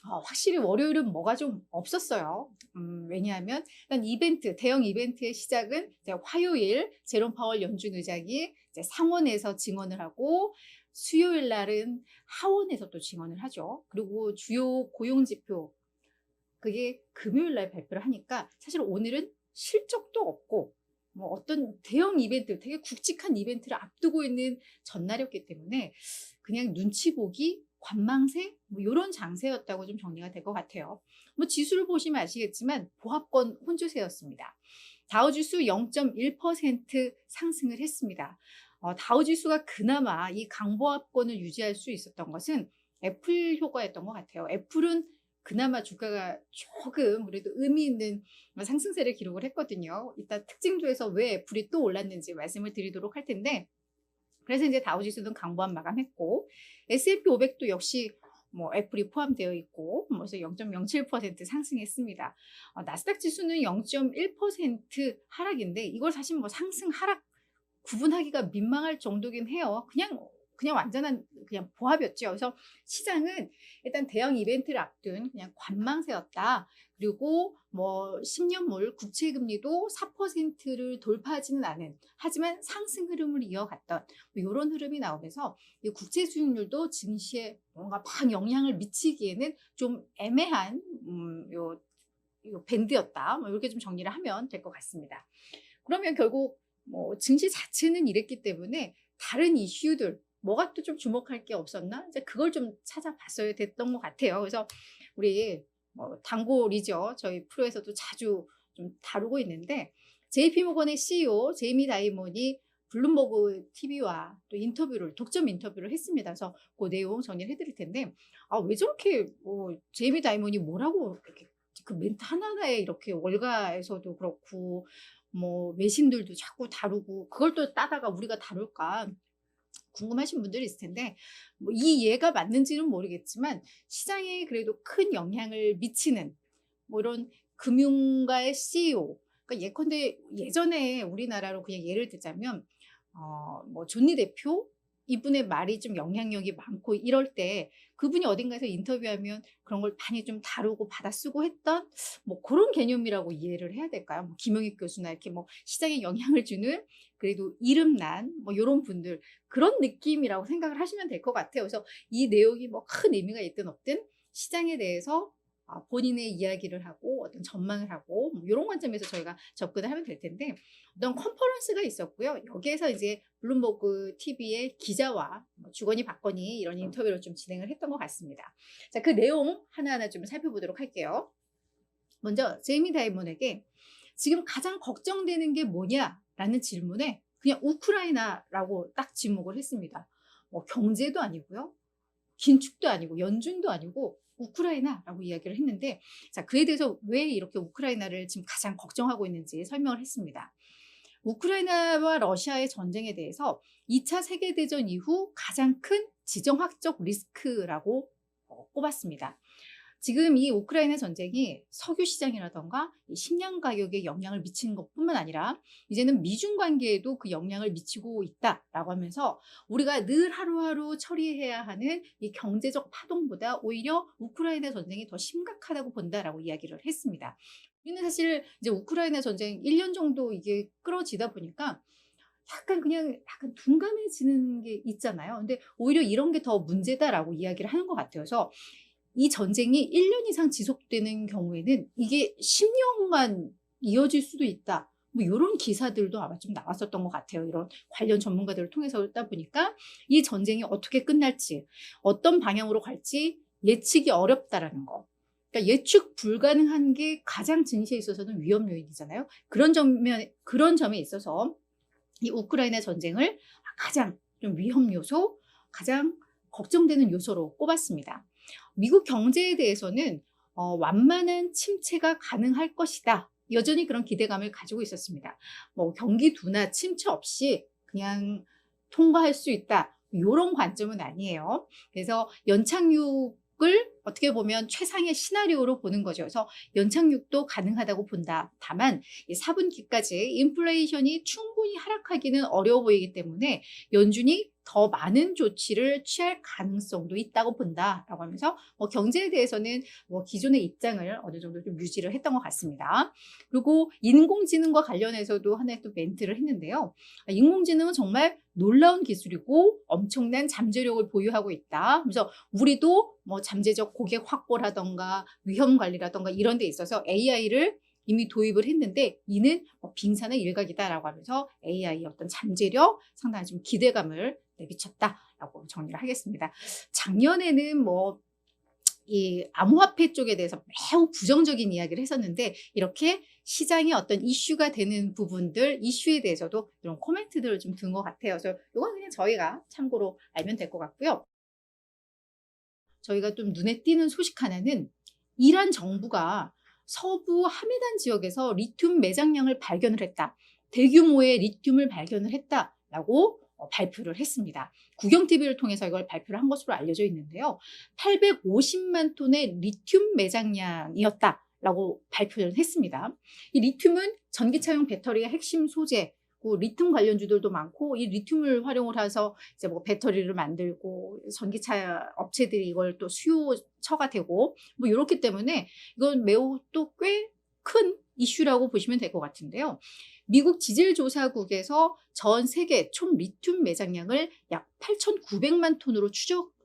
확실히 월요일은 뭐가 좀 없었어요. 왜냐하면 일단 이벤트, 대형 이벤트의 시작은 이제 화요일 제롬 파월 연준 의장이 이제 상원에서 증언을 하고 수요일 날은 하원에서 또 증언을 하죠. 그리고 주요 고용 지표 그게 금요일 날 발표를 하니까 사실 오늘은 실적도 없고 뭐 어떤 대형 이벤트, 되게 굵직한 이벤트를 앞두고 있는 전날이었기 때문에 그냥 눈치 보기, 관망세 뭐 이런 장세였다고 좀 정리가 될 것 같아요. 뭐 지수를 보시면 아시겠지만 보합권 혼조세였습니다. 다우지수 0.1% 상승을 했습니다. 다우지수가 그나마 이 강보합권을 유지할 수 있었던 것은 애플 효과였던 것 같아요. 애플은 그나마 주가가 조금 그래도 의미 있는 상승세를 기록을 했거든요. 이따 특징조에서 왜 애플이 또 올랐는지 말씀을 드리도록 할 텐데, 그래서 이제 다우지수는 강보합 마감했고 S&P 500도 역시 뭐 애플이 포함되어 있고 그래서 0.07% 상승했습니다. 나스닥 지수는 0.1% 하락인데 이걸 사실 뭐 상승 하락 구분하기가 민망할 정도긴 해요. 그냥 완전한 그냥 보합이었죠. 그래서 시장은 일단 대형 이벤트를 앞둔 그냥 관망세였다. 그리고 뭐 10년물 국채 금리도 4%를 돌파하지는 않은 하지만 상승 흐름을 이어갔던 뭐 이런 흐름이 나오면서 이 국채 수익률도 증시에 뭔가 막 영향을 미치기에는 좀 애매한 요 밴드였다. 뭐 이렇게 좀 정리를 하면 될 것 같습니다. 그러면 결국 뭐 증시 자체는 이랬기 때문에 다른 이슈들 뭐가 또 좀 주목할 게 없었나? 이제 그걸 좀 찾아봤어야 됐던 것 같아요. 그래서 우리 뭐 단골이죠. 저희 프로에서도 자주 좀 다루고 있는데 JP모건의 CEO 제이미 다이먼이 블룸버그 TV와 또 독점 인터뷰를 했습니다. 그래서 그 내용 정리를 해드릴 텐데 왜 저렇게 제이미 다이먼이 뭐라고 이렇게 그 멘트 하나하나에 이렇게 월가에서도 그렇고 뭐 외신들도 자꾸 다루고 그걸 또 따다가 우리가 다룰까 궁금하신 분들이 있을 텐데 뭐 이 예가 맞는지는 모르겠지만 시장에 그래도 큰 영향을 미치는 뭐 이런 금융가의 CEO 그러니까 예컨대 예전에 우리나라로 그냥 예를 들자면 뭐 존니 대표 이분의 말이 좀 영향력이 많고 이럴 때 그분이 어딘가에서 인터뷰하면 그런 걸 많이 좀 다루고 받아쓰고 했던 뭐 그런 개념이라고 이해를 해야 될까요? 뭐 김용익 교수나 이렇게 뭐 시장에 영향을 주는 그래도 이름난 뭐 요런 분들 그런 느낌이라고 생각을 하시면 될 것 같아요. 그래서 이 내용이 뭐 큰 의미가 있든 없든 시장에 대해서 본인의 이야기를 하고 어떤 전망을 하고 뭐 이런 관점에서 저희가 접근을 하면 될 텐데 어떤 컨퍼런스가 있었고요. 여기에서 이제 블룸버그 TV의 기자와 뭐 주거니 받거니 이런 인터뷰를 좀 진행을 했던 것 같습니다. 자, 그 내용 하나하나 좀 살펴보도록 할게요. 먼저 제이미 다이먼에게 지금 가장 걱정되는 게 뭐냐라는 질문에 그냥 우크라이나라고 딱 지목을 했습니다. 뭐 경제도 아니고요. 긴축도 아니고 연준도 아니고 우크라이나라고 이야기를 했는데 자 그에 대해서 왜 이렇게 우크라이나를 지금 가장 걱정하고 있는지 설명을 했습니다. 우크라이나와 러시아의 전쟁에 대해서 2차 세계대전 이후 가장 큰 지정학적 리스크라고 꼽았습니다. 지금 이 우크라이나 전쟁이 석유 시장이라던가 식량 가격에 영향을 미치는 것뿐만 아니라 이제는 미중 관계에도 그 영향을 미치고 있다라고 하면서 우리가 늘 하루하루 처리해야 하는 이 경제적 파동보다 오히려 우크라이나 전쟁이 더 심각하다고 본다라고 이야기를 했습니다. 우리는 사실 이제 우크라이나 전쟁 1년 정도 이게 끌어지다 보니까 약간 둔감해지는 게 있잖아요. 근데 오히려 이런 게 더 문제다라고 이야기를 하는 것 같아요. 그래서 이 전쟁이 1년 이상 지속되는 경우에는 이게 10년간 이어질 수도 있다. 뭐 요런 기사들도 아마 좀 나왔었던 것 같아요. 이런 관련 전문가들을 통해서 읽다 보니까 이 전쟁이 어떻게 끝날지, 어떤 방향으로 갈지 예측이 어렵다라는 거. 그러니까 예측 불가능한 게 가장 증시에 있어서는 위험 요인이잖아요. 그런 점에 있어서 이 우크라이나 전쟁을 가장 좀 위험 요소, 가장 걱정되는 요소로 꼽았습니다. 미국 경제에 대해서는 완만한 침체가 가능할 것이다. 여전히 그런 기대감을 가지고 있었습니다. 뭐 경기 둔화, 침체 없이 그냥 통과할 수 있다. 이런 관점은 아니에요. 그래서 연착륙을 어떻게 보면 최상의 시나리오로 보는 거죠. 그래서 연착륙도 가능하다고 본다. 다만 이 4분기까지 인플레이션이 충분히 하락하기는 어려워 보이기 때문에 연준이 더 많은 조치를 취할 가능성도 있다고 본다라고 하면서 경제에 대해서는 기존의 입장을 어느 정도 좀 유지를 했던 것 같습니다. 그리고 인공지능과 관련해서도 하나의 또 멘트를 했는데요. 인공지능은 정말 놀라운 기술이고 엄청난 잠재력을 보유하고 있다. 그래서 우리도 잠재적 고객 확보라던가 위험 관리라던가 이런 데 있어서 AI를 이미 도입을 했는데 이는 빙산의 일각이다라고 하면서 AI의 어떤 잠재력 상당히 좀 기대감을 미쳤다라고 정리를 하겠습니다. 작년에는 이 암호화폐 쪽에 대해서 매우 부정적인 이야기를 했었는데 이렇게 시장의 어떤 이슈가 되는 부분들, 이슈에 대해서도 이런 코멘트들을 좀 든 것 같아요. 그래서 이건 그냥 저희가 참고로 알면 될 것 같고요. 저희가 좀 눈에 띄는 소식 하나는 이란 정부가 서부 하메단 지역에서 리튬 매장량을 발견을 했다. 대규모의 리튬을 발견을 했다라고 발표를 했습니다. 국영TV를 통해서 이걸 발표를 한 것으로 알려져 있는데요. 850만 톤의 리튬 매장량이었다라고 발표를 했습니다. 이 리튬은 전기차용 배터리의 핵심 소재, 리튬 관련주들도 많고 이 리튬을 활용을 해서 이제 배터리를 만들고 전기차 업체들이 이걸 또 수요처가 되고 이렇기 때문에 이건 매우 또 꽤 큰 이슈라고 보시면 될 것 같은데요. 미국 지질조사국에서 전 세계 총 리튬 매장량을 약 8,900만 톤으로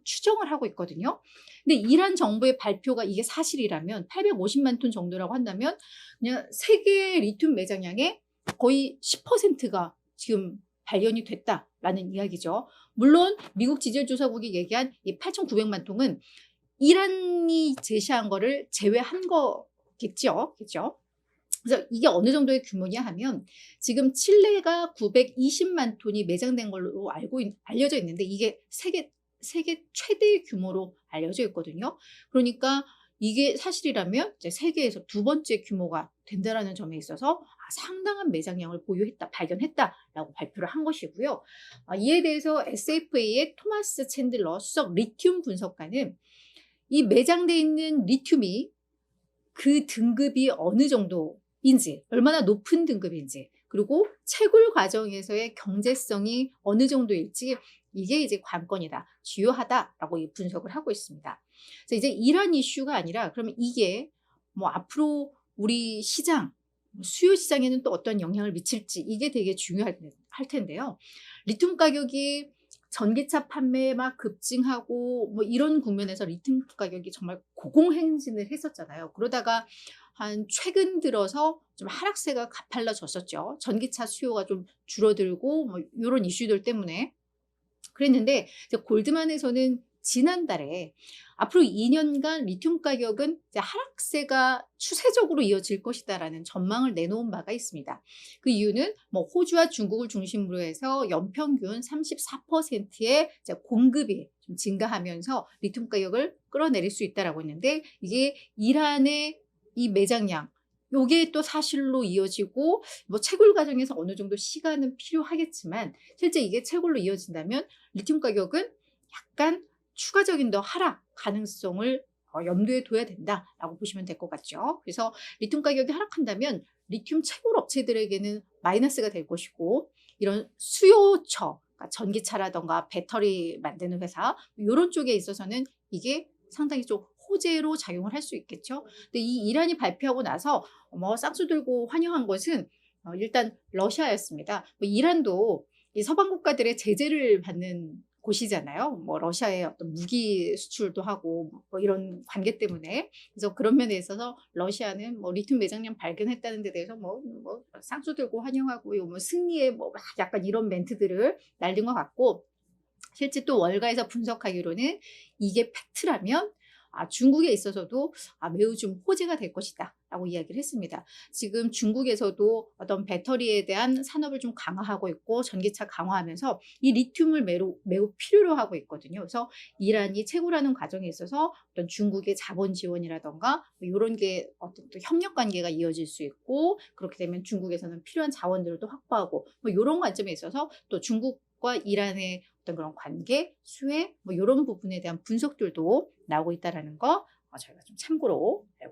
추정을 하고 있거든요. 근데 이란 정부의 발표가 이게 사실이라면 850만 톤 정도라고 한다면 그냥 세계 리튬 매장량의 거의 10%가 지금 발견이 됐다라는 이야기죠. 물론 미국 지질조사국이 얘기한 이 8,900만 톤은 이란이 제시한 거를 제외한 거겠죠. 그렇죠? 그래서 이게 어느 정도의 규모냐 하면 지금 칠레가 920만 톤이 매장된 걸로 알려져 있는데 이게 세계 최대 규모로 알려져 있거든요. 그러니까 이게 사실이라면 이제 세계에서 두 번째 규모가 된다라는 점에 있어서 상당한 매장량을 발견했다라고 발표를 한 것이고요. 이에 대해서 SFA의 토마스 챈들러 수석 리튬 분석가는 이 매장돼 있는 리튬이 그 등급이 어느 정도인지, 얼마나 높은 등급인지, 그리고 채굴 과정에서의 경제성이 어느 정도일지 이게 이제 관건이다, 주요하다라고 이 분석을 하고 있습니다. 그래서 이제 이란 이슈가 아니라 그러면 이게 앞으로 우리 시장, 수요 시장에는 또 어떤 영향을 미칠지 이게 되게 중요할 텐데요. 리튬 가격이 전기차 판매에 막 급증하고 이런 국면에서 리튬 가격이 정말 고공행진을 했었잖아요. 그러다가 한 최근 들어서 좀 하락세가 가팔라졌었죠. 전기차 수요가 좀 줄어들고 이런 이슈들 때문에 그랬는데 이제 골드만에서는 지난달에 앞으로 2년간 리튬 가격은 이제 하락세가 추세적으로 이어질 것이다라는 전망을 내놓은 바가 있습니다. 그 이유는 호주와 중국을 중심으로 해서 연평균 34%의 공급이 좀 증가하면서 리튬 가격을 끌어내릴 수 있다라고 했는데 이게 이란의 이 매장량 요게 또 사실로 이어지고 채굴 과정에서 어느 정도 시간은 필요하겠지만 실제 이게 채굴로 이어진다면 리튬 가격은 약간 추가적인 더 하락 가능성을 염두에 둬야 된다라고 보시면 될 것 같죠. 그래서 리튬 가격이 하락한다면 리튬 채굴 업체들에게는 마이너스가 될 것이고 이런 수요처, 그러니까 전기차라던가 배터리 만드는 회사 이런 쪽에 있어서는 이게 상당히 좀 호재로 작용을 할 수 있겠죠. 근데 이 이란이 발표하고 나서 쌍수 들고 환영한 것은 일단 러시아였습니다. 이란도 이 서방 국가들의 제재를 받는 곳이잖아요. 러시아의 어떤 무기 수출도 하고 이런 관계 때문에. 그래서 그런 면에 있어서 러시아는 리튬 매장량 발견했다는 데 대해서 쌍수 들고 환영하고 승리에 막 약간 이런 멘트들을 날린 것 같고 실제 또 월가에서 분석하기로는 이게 팩트라면 중국에 있어서도 매우 좀 호재가 될 것이다 라고 이야기를 했습니다. 지금 중국에서도 어떤 배터리에 대한 산업을 좀 강화하고 있고 전기차 강화하면서 이 리튬을 매우 필요로 하고 있거든요. 그래서 이란이 채굴하는 과정에 있어서 어떤 중국의 자본 지원이라던가 이런 게 어떤 또 협력 관계가 이어질 수 있고 그렇게 되면 중국에서는 필요한 자원들을 또 확보하고 이런 관점에 있어서 또 중국과 이란의 어떤 그런 관계, 수혜 뭐 요런 부분에 대한 분석들도 나오고 있다라는 거 저희가 좀 참고로 알고